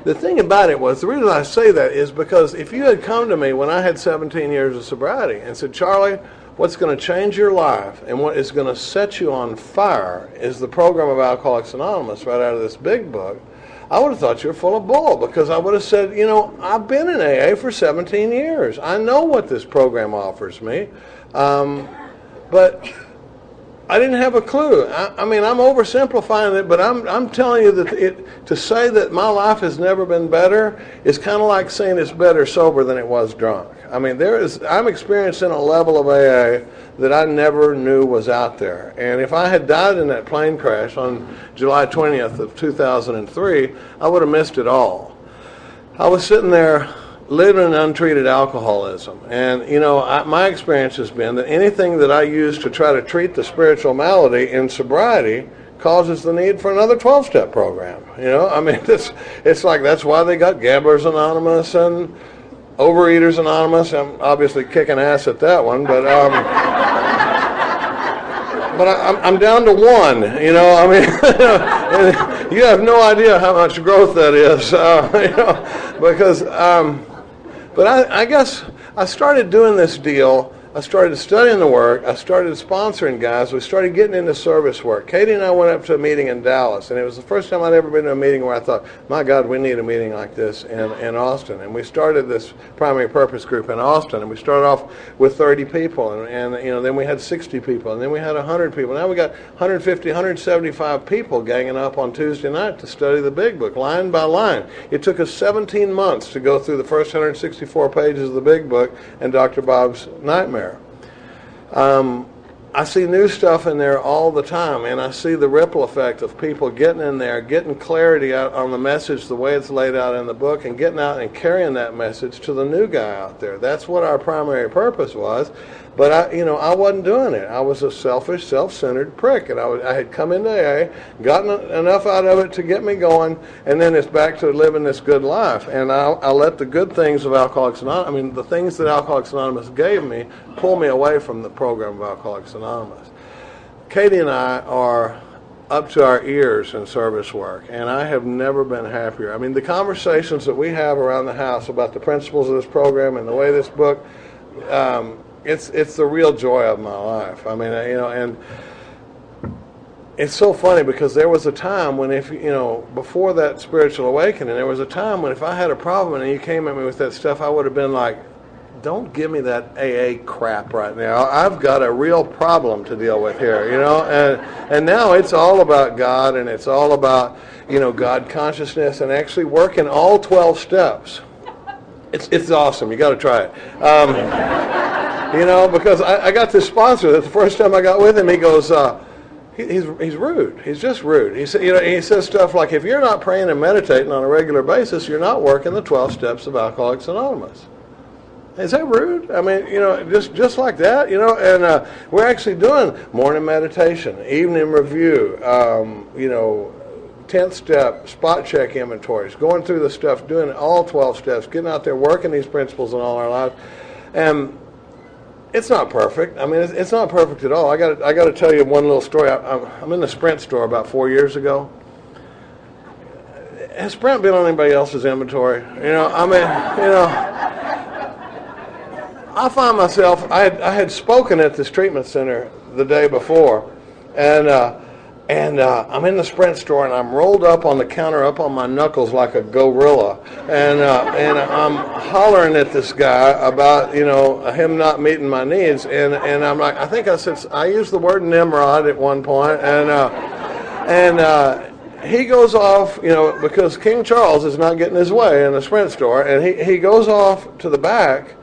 the thing about it was, the reason I say that is because if you had come to me when I had 17 years of sobriety and said, Charlie, what's going to change your life and what is going to set you on fire is the program of Alcoholics Anonymous right out of this big book, I would have thought you were full of bull, because I would have said, I've been in AA for 17 years. I know what this program offers me. But I didn't have a clue. I'm oversimplifying it, but I'm telling you that to say that my life has never been better is kind of like saying it's better sober than it was drunk. I'm experiencing a level of AA that I never knew was out there. And if I had died in that plane crash on July 20th of 2003, I would have missed it all. I was sitting there living in untreated alcoholism. And, my experience has been that anything that I use to try to treat the spiritual malady in sobriety causes the need for another 12-step program. It's like that's why they got Gamblers Anonymous and Overeaters Anonymous. I'm obviously kicking ass at that one, but but I'm down to one. You have no idea how much growth that is, because. But I guess I started doing this deal. I started studying the work. I started sponsoring guys. We started getting into service work. Katie and I went up to a meeting in Dallas, and it was the first time I'd ever been to a meeting where I thought, my God, we need a meeting like this in Austin. And we started this primary purpose group in Austin, and we started off with 30 people, and then we had 60 people, and then we had 100 people. Now we got 150, 175 people ganging up on Tuesday night to study the big book, line by line. It took us 17 months to go through the first 164 pages of the big book and Dr. Bob's Nightmare. I see new stuff in there all the time, and I see the ripple effect of people getting in there, getting clarity out on the message the way it's laid out in the book, and getting out and carrying that message to the new guy out there. That's what our primary purpose was. But I wasn't doing it. I was a selfish, self-centered prick, and I had come into AA, gotten enough out of it to get me going, and then it's back to living this good life. And I let the good things of Alcoholics Anonymous, the things that Alcoholics Anonymous gave me, pull me away from the program of Alcoholics Anonymous. Katie and I are up to our ears in service work, and I have never been happier. The conversations that we have around the house about the principles of this program and the way this book. It's the real joy of my life. And it's so funny because there was a time when before that spiritual awakening, there was a time when if I had a problem and you came at me with that stuff, I would have been like, don't give me that AA crap right now. I've got a real problem to deal with here, And now it's all about God, and it's all about, God consciousness and actually working all 12 steps. It's awesome. You got to try it. Because I got this sponsor that the first time I got with him, he goes, he's rude. He's just rude. He says stuff like, if you're not praying and meditating on a regular basis, you're not working the 12 steps of Alcoholics Anonymous. Is that rude? Just like that, and we're actually doing morning meditation, evening review, 10th step, spot check inventories, going through the stuff, doing all 12 steps, getting out there, working these principles in all our lives. And it's not perfect. It's not perfect at all. I got to tell you one little story. I'm in the Sprint store about 4 years ago. Has Sprint been on anybody else's inventory? I find myself, I had spoken at this treatment center the day before, and I'm in the Sprint store, and I'm rolled up on the counter, up on my knuckles like a gorilla, and I'm hollering at this guy about him not meeting my needs, and I'm like, I think I used the word Nimrod at one point, and he goes off, because King Charles is not getting his way in the Sprint store, and he goes off to the back.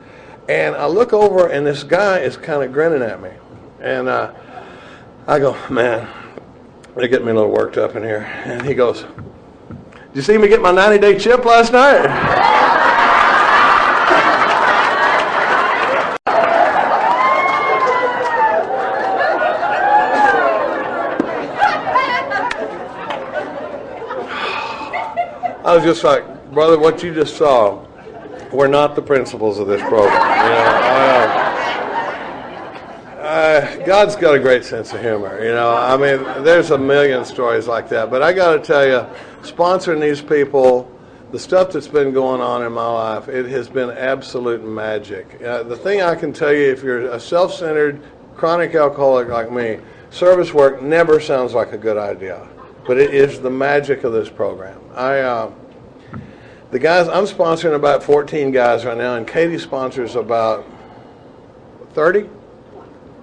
And I look over, and this guy is kind of grinning at me. And I go, man, they get me a little worked up in here. And he goes, did you see me get my 90-day chip last night? I was just like, brother, what you just saw were not the principles of this program. God's got a great sense of humor. I mean, there's a million stories like that. But I got to tell you, sponsoring these people, the stuff that's been going on in my life, it has been absolute magic. The thing I can tell you, if you're a self-centered, chronic alcoholic like me, service work never sounds like a good idea. But it is the magic of this program. The guys, I'm sponsoring about 14 guys right now, and Katie sponsors about 30?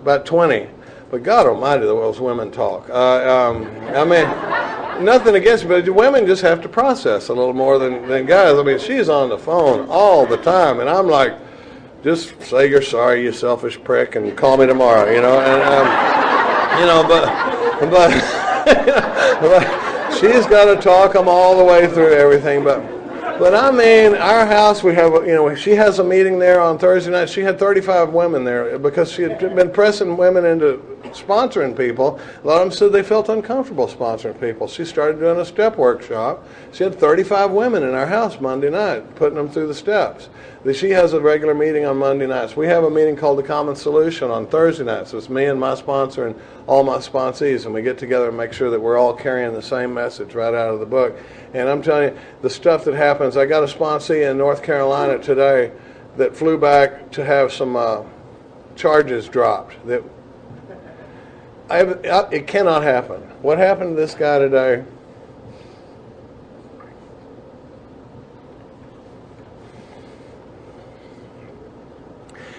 About 20. But God almighty, those women talk. I mean, nothing against me, but women just have to process a little more than guys. I mean, she's on the phone all the time, and I'm like, just say you're sorry, you selfish prick, and call me tomorrow, but she's got to talk them all the way through everything. But I mean, our house, we have, she has a meeting there on Thursday night. She had 35 women there because she had been pressing women into sponsoring people. A lot of them said they felt uncomfortable sponsoring people. She started doing a step workshop. She had 35 women in our house Monday night, putting them through the steps. She has a regular meeting on Monday nights. We have a meeting called The Common Solution on Thursday nights. So it's me and my sponsor and all my sponsees, and we get together and make sure that we're all carrying the same message right out of the book. And I'm telling you, the stuff that happens, I got a sponsee in North Carolina today that flew back to have some charges dropped. It cannot happen. What happened to this guy today?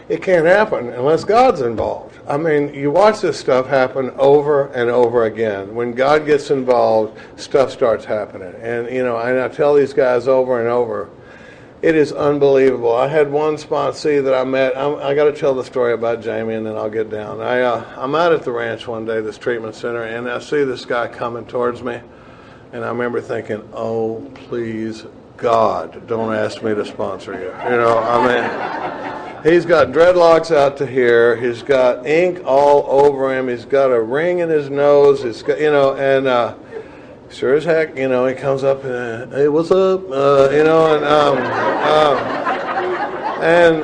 It can't happen unless God's involved. I mean, you watch this stuff happen over and over again. When God gets involved, stuff starts happening. And, and I tell these guys over and over, it is unbelievable. I had one sponsee that I met. I got to tell the story about Jamie, and then I'll get down. I'm out at the ranch one day, this treatment center, and I see this guy coming towards me. And I remember thinking, oh, please, God, don't ask me to sponsor you. He's got dreadlocks out to here. He's got ink all over him. He's got a ring in his nose. He's got, and sure as heck, he comes up and, hey, what's up? And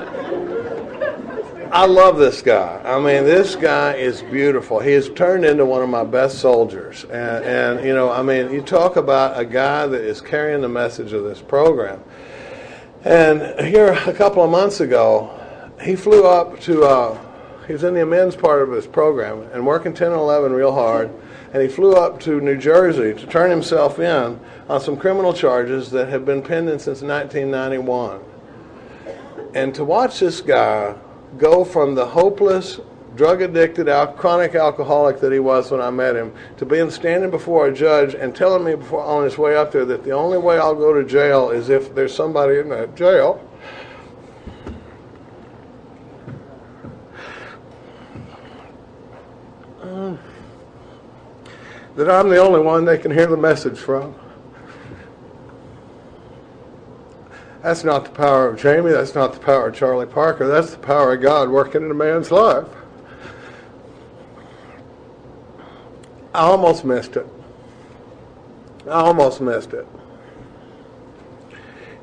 I love this guy. I mean, this guy is beautiful. He has turned into one of my best soldiers. And you talk about a guy that is carrying the message of this program. And here a couple of months ago, he flew up to, he was in the amends part of his program and working 10 and 11 real hard. And he flew up to New Jersey to turn himself in on some criminal charges that have been pending since 1991. And to watch this guy go from the hopeless, drug-addicted, chronic alcoholic that he was when I met him, to being standing before a judge and telling me on his way up there that the only way I'll go to jail is if there's somebody in that jail. That I'm the only one they can hear the message from. That's not the power of Jamie. That's not the power of Charlie Parker. That's the power of God working in a man's life. I almost missed it.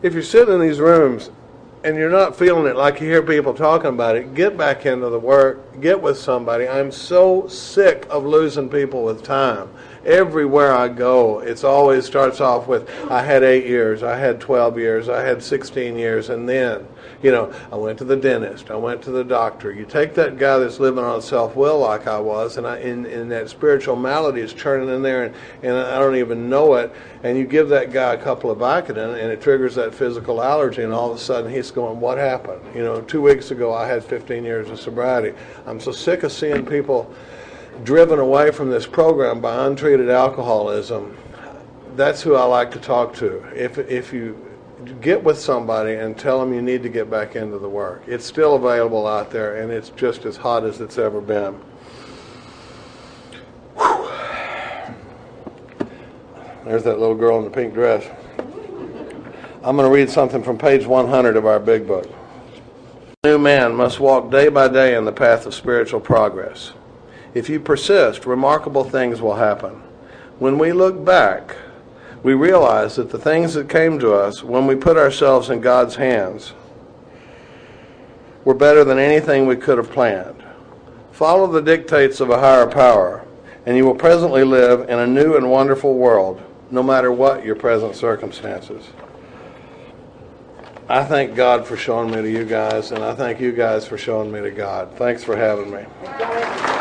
If you're sitting in these rooms and you're not feeling it like you hear people talking about it, get back into the work. Get with somebody. I'm so sick of losing people with time. Everywhere I go, it always starts off with, I had 8 years, I had 12 years, I had 16 years, and then, I went to the dentist, I went to the doctor. You take that guy that's living on self-will like I was, and in that spiritual malady is churning in there, and I don't even know it, and you give that guy a couple of Vicodin, and it triggers that physical allergy, and all of a sudden he's going, what happened? 2 weeks ago I had 15 years of sobriety. I'm so sick of seeing people driven away from this program by untreated alcoholism. That's who I like to talk to. If you get with somebody and tell them you need to get back into the work, it's still available out there, and it's just as hot as it's ever been. There's that little girl in the pink dress. I'm going to read something from page 100 of our big book. New man must walk day by day in the path of spiritual progress. If you persist, remarkable things will happen. When we look back, we realize that the things that came to us when we put ourselves in God's hands were better than anything we could have planned. Follow the dictates of a higher power, and you will presently live in a new and wonderful world, no matter what your present circumstances. I thank God for showing me to you guys, and I thank you guys for showing me to God. Thanks for having me.